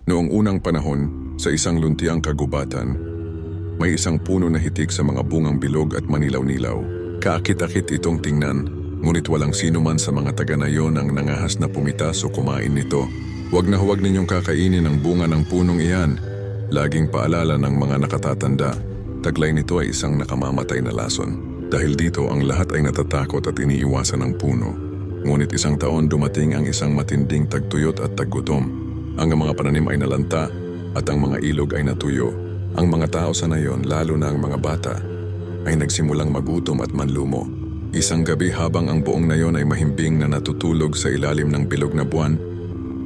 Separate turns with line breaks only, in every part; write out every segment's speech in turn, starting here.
Noong unang panahon, sa isang luntiang kagubatan, may isang puno na hitik sa mga bungang bilog at manilaw-nilaw. Kaakit-akit itong tingnan, ngunit walang sino man sa mga taga na yon ang nangahas na pumitas o kumain nito. Huwag na huwag ninyong kakainin ang bunga ng punong iyan. Laging paalala ng mga nakatatanda, taglay nito ay isang nakamamatay na lason. Dahil dito ang lahat ay natatakot at iniiwasan ng puno. Ngunit isang taon dumating ang isang matinding tagtuyot at taggutom. Ang mga pananim ay nalanta at ang mga ilog ay natuyo. Ang mga tao sa nayon, lalo na ang mga bata, ay nagsimulang magutom at manlumo. Isang gabi habang ang buong nayon ay mahimbing na natutulog sa ilalim ng bilog na buwan,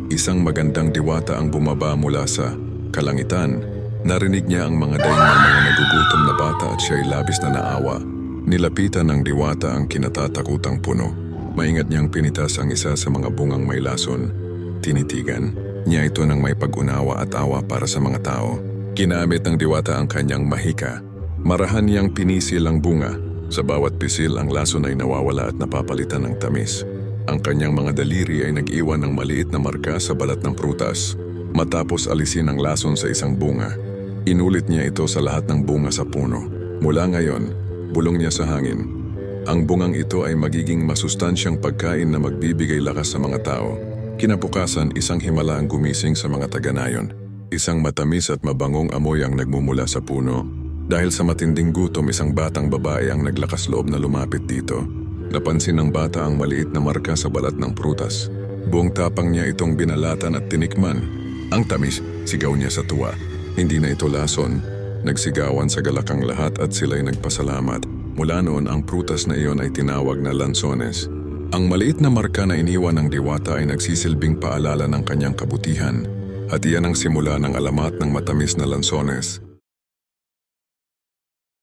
isang magandang diwata ang bumaba mula sa kalangitan. Narinig niya ang mga daing ng mga nagugutom na bata at siya'y labis na naawa. Nilapitan ng diwata ang kinatatakutang puno. Maingat niyang pinitas ang isa sa mga bungang may lason. Tinitigan niya ito ng may pag-unawa at awa para sa mga tao. Ginamit ng diwata ang kanyang mahika. Marahan niyang pinisil ang bunga. Sa bawat pisil ang lason ay nawawala at napapalitan ng tamis. Ang kanyang mga daliri ay nag-iwan ng maliit na marka sa balat ng prutas. Matapos alisin ang lason sa isang bunga, inulit niya ito sa lahat ng bunga sa puno. Mula ngayon, bulong niya sa hangin, ang bungang ito ay magiging masustansyang pagkain na magbibigay lakas sa mga tao. Kinabukasan, isang himala ang gumising sa mga taga-nayon. Isang matamis at mabangong amoy ang nagmumula sa puno. Dahil sa matinding gutom, isang batang babae ang naglakas loob na lumapit dito. Napansin ng bata ang maliit na marka sa balat ng prutas. Buong tapang niya itong binalatan at tinikman. Ang tamis, sigaw niya sa tuwa. Hindi na ito lason. Nagsigawan sa galakang lahat at sila'y nagpasalamat. Mula noon, ang prutas na iyon ay tinawag na lansones. Ang maliit na marka na iniwan ng diwata ay nagsisilbing paalala ng kanyang kabutihan. At iyan ang simula ng alamat ng matamis na lansones.